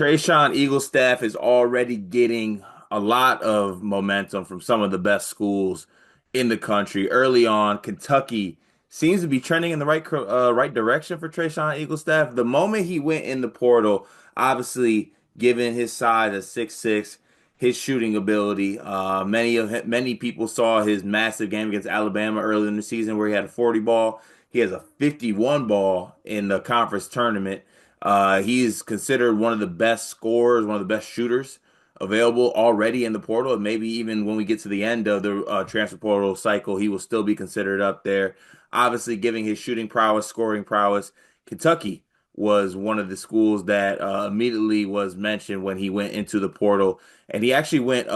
Treysen Eaglestaff is already getting a lot of momentum from some of the best schools in the country. Early on, Kentucky seems to be trending in the right direction for Treysen Eaglestaff. The moment he went in the portal, obviously, given his size at 6'6", his shooting ability, many people saw his massive game against Alabama early in the season where he had a 40 ball. He has a 51 ball in the conference tournament. He is considered one of the best scorers, one of the best shooters available already in the portal. And maybe even when we get to the end of the transfer portal cycle, he will still be considered up there. Obviously, giving his shooting prowess, scoring prowess, Kentucky was one of the schools that immediately was mentioned when he went into the portal. And he actually went,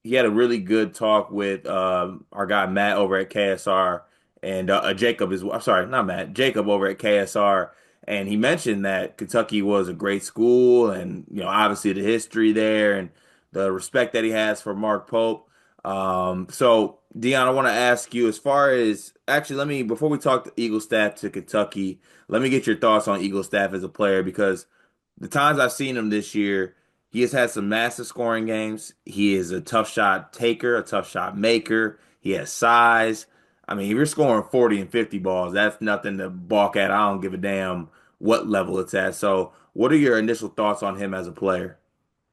he had a really good talk with our guy Matt over at KSR and Jacob is, I'm sorry, not Matt, Jacob over at KSR, and he mentioned that Kentucky was a great school, and obviously the history there and the respect that he has for Mark Pope. So Dion, I want to ask you, as far as actually, let me before we talk to Eagle Staff to Kentucky, let me get your thoughts on Eagle Staff as a player because the times I've seen him this year, he has had some massive scoring games. He is a tough shot taker, a tough shot maker. He has size. I mean, if you're scoring 40 and 50 balls, that's nothing to balk at. I don't give a damn what level it's at. So, what are your initial thoughts on him as a player?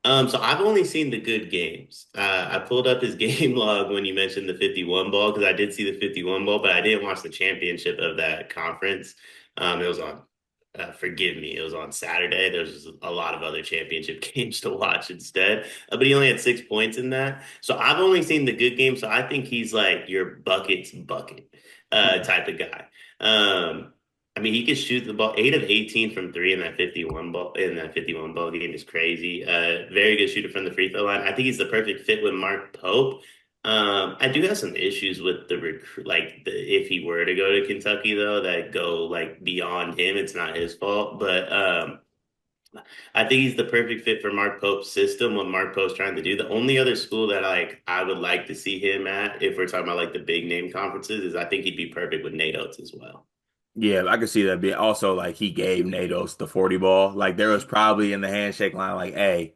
So I've only seen the good games. I pulled up his game log when you mentioned the 51 ball because I did see the 51 ball, but I didn't watch the championship of that conference. It was on, forgive me, it was on Saturday. There's just a lot of other championship games to watch instead. But he only had 6 points in that. So I've only seen the good game. So I think he's like your buckets bucket type of guy. Um, I mean, he could shoot the ball 8 of 18 from three in that 51 ball game is crazy. Very good shooter from the free throw line. I think he's the perfect fit with Mark Pope. I do have some issues with the recruit, if he were to go to Kentucky though, that go like beyond him. It's not his fault, but I think he's the perfect fit for Mark Pope's system. What Mark Pope's trying to do. The only other school that I would like to see him at, if we're talking about like the big name conferences, is I think he'd be perfect with Nate Oates as well. Yeah, I could see that being also like he gave Nados the 40 ball. Like there was probably in the handshake line, like, hey,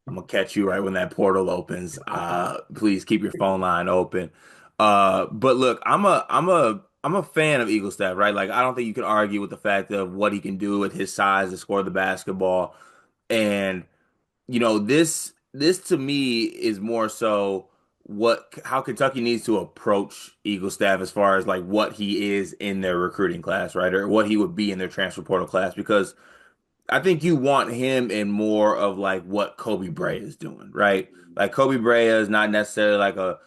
I'm gonna catch you right when that portal opens. Please keep your phone line open. But look, I'm a fan of Eagle Staff, right? Like I don't think you can argue with the fact of what he can do with his size to score the basketball. And this to me is more so how Kentucky needs to approach Eagle Staff as far as like what he is in their recruiting class, right? Or what he would be in their transfer portal class because I think you want him in more of like what Kobe Bray is doing, right? Like Kobe Bray is not necessarily like a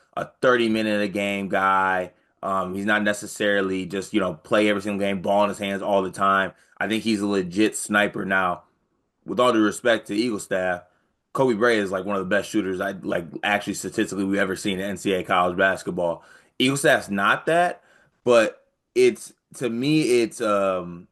30 minute a game guy. He's not necessarily just, play every single game, ball in his hands all the time. I think he's a legit sniper now. With all due respect to Eagle staff, Kobe Bray is like one of the best shooters I like actually statistically we've ever seen in NCAA college basketball. Eagle staff's not that, but it's to me it's a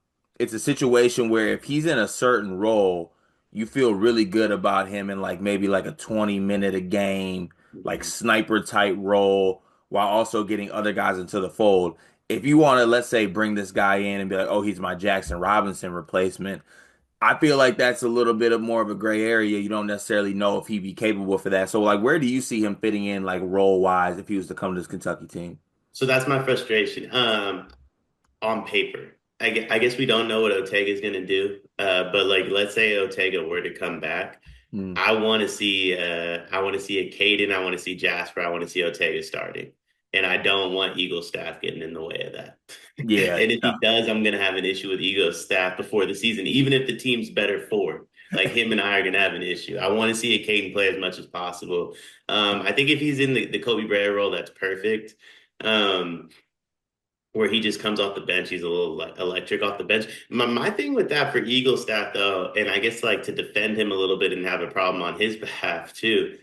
situation where if he's in a certain role, you feel really good about him in like maybe like a 20-minute a game, like Mhm. sniper type role, while also getting other guys into the fold. If you want to, let's say, bring this guy in and be like, oh, he's my Jackson Robinson replacement, I feel like that's a little bit of more of a gray area. You don't necessarily know if he'd be capable for that. So, like, where do you see him fitting in, like, role wise, if he was to come to this Kentucky team? So that's my frustration. On paper, I guess we don't know what Ortega is going to do. But like, let's say Ortega were to come back, Hmm. I want to see a Caden, I want to see Jasper, I want to see Ortega starting, and I don't want Eagle staff getting in the way of that. Yeah, And if he does, I'm going to have an issue with Eagle staff before the season, even if the team's better for. Like him and I are going to have an issue. I want to see a Caden play as much as possible. I think if he's in the Kobe Bryant role, that's perfect. Um, where he just comes off the bench. He's a little like electric off the bench. My thing with that for Eagle stat though, and I guess like to defend him a little bit and have a problem on his behalf too.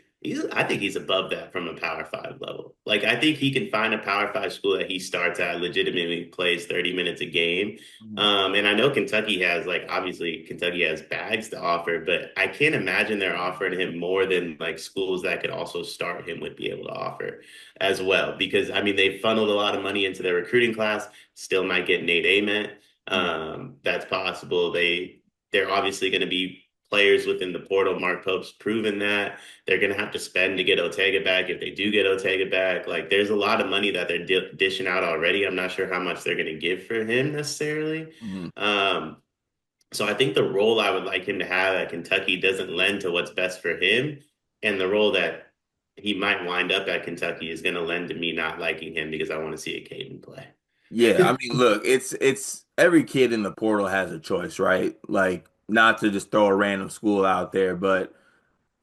I think he's above that from a Power Five level. Like I think he can find a Power Five school that he starts at, legitimately plays 30 minutes a game. And I know Kentucky has like obviously Kentucky has bags to offer, but I can't imagine they're offering him more than like schools that could also start him would be able to offer as well. Because I mean, they funneled a lot of money into their recruiting class. Still might get Nate Ament. That's possible. They're obviously going to be players within the portal. Mark Pope's proven that they're going to have to spend to get Ortega back. If they do get Ortega back, like there's a lot of money that they're dishing out already. I'm not sure how much they're going to give for him necessarily. Mhm. Um, so I think the role I would like him to have at Kentucky doesn't lend to what's best for him, and the role that he might wind up at Kentucky is going to lend to me not liking him because I want to see a Caden play. Yeah, I mean, look, it's every kid in the portal has a choice, right? Like, not to just throw a random school out there, but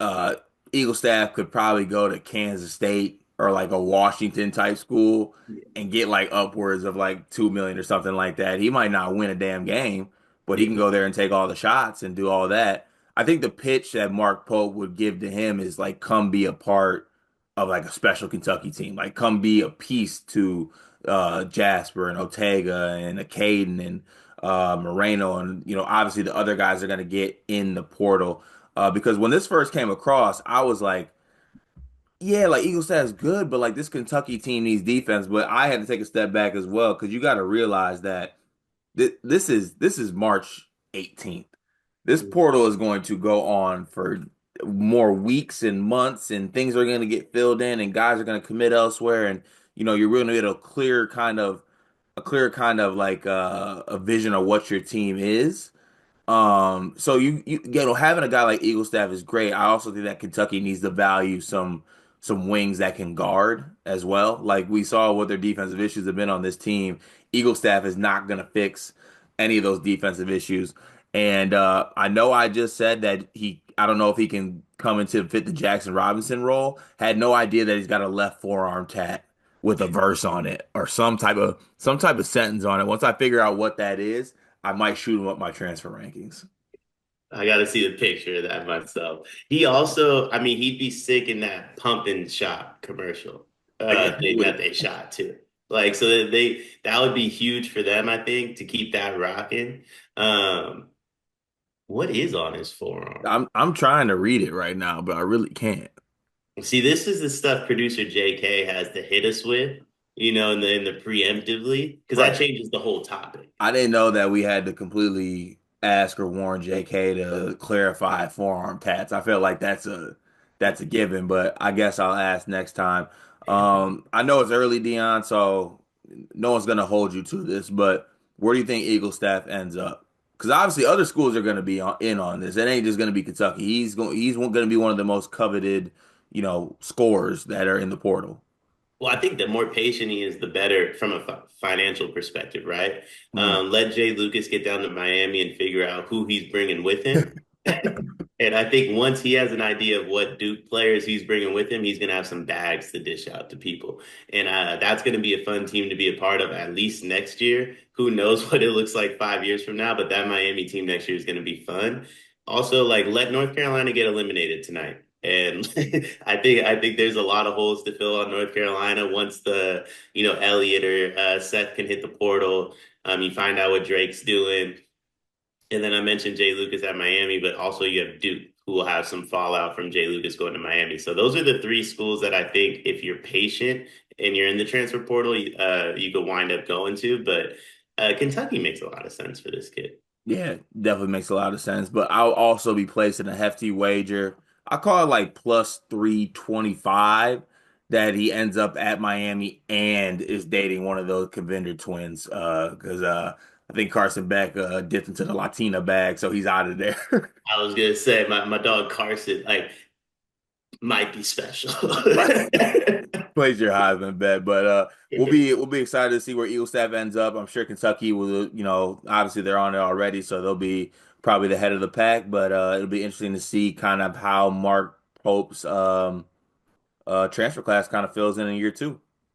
uh Eaglestaff could probably go to Kansas State or like a Washington type school and get like upwards of like 2 million or something like that. He might not win a damn game, but he Yeah. can go there and take all the shots and do all that. I think the pitch that Mark Pope would give to him is like come be a part of like a special Kentucky team. Like come be a piece to Jasper and Ortega and Caden and Moreno and obviously the other guys are gonna get in the portal. Because when this first came across, I was like, yeah, like Eagle Staff's good, but like this Kentucky team needs defense. But I had to take a step back as well because you got to realize that this is March 18th. This portal is going to go on for more weeks and months, and things are going to get filled in, and guys are going to commit elsewhere, and you're going to get a clear kind of like a vision of what your team is. So having a guy like Eaglestaff is great. I also think that Kentucky needs to value some wings that can guard as well. Like we saw what their defensive issues have been on this team. Eaglestaff is not going to fix any of those defensive issues. And I know I just said that I don't know if he can come into fit the Jackson Robinson role. Had no idea that he's got a left forearm tat with a verse on it or some type of sentence on it. Once I figure out what that is, I might shoot him up my transfer rankings. I got to see the picture of that myself. He also, I mean, he'd be sick in that pump and shot commercial Yeah, he thing would. that they shot too. Like, so that would be huge for them, I think, to keep that rocking. Um, what is on his forearm? I'm trying to read it right now, but I really can't. See, this is the stuff producer JK has to hit us with, in the preemptively, because that Right. changes the whole topic. I didn't know that we had to completely ask or warn JK to clarify forearm tats. I feel like that's a given, but I guess I'll ask next time. I know it's early, Dion, so no one's gonna hold you to this, but where do you think Eagle staff ends up? Because obviously other schools are gonna be in on this. It ain't just gonna be Kentucky. He's gonna be one of the most coveted, scorers that are in the portal. Well, I think the more patient he is, the better from a financial perspective, right? Mm. Let Jay Lucas get down to Miami and figure out who he's bringing with him. And I think once he has an idea of what Duke players he's bringing with him, he's going to have some bags to dish out to people. And that's going to be a fun team to be a part of at least next year. Who knows what it looks like 5 years from now, but that Miami team next year is going to be fun. Also, like let North Carolina get eliminated tonight. And I think there's a lot of holes to fill on North Carolina once Elliott or Seth can hit the portal. You find out what Drake's doing. And then I mentioned Jay Lucas at Miami, but also you have Duke, who will have some fallout from Jay Lucas going to Miami. So those are the three schools that I think, if you're patient and you're in the transfer portal, you could wind up going to. But Kentucky makes a lot of sense for this kid. Yeah, definitely makes a lot of sense. But I'll also be placing a hefty wager. I call it like plus 325 that he ends up at Miami and is dating one of those Cavender twins. Because I think Carson Beck dipped into the Latina bag, so he's out of there. I was gonna say my dog Carson like might be special. Place your Heisman bet, but we'll be excited to see where Eagle staff ends up. I'm sure Kentucky will, obviously they're on it already, so they'll be probably the head of the pack. But it'll be interesting to see kind of how Mark Pope's transfer class kind of fills in year two.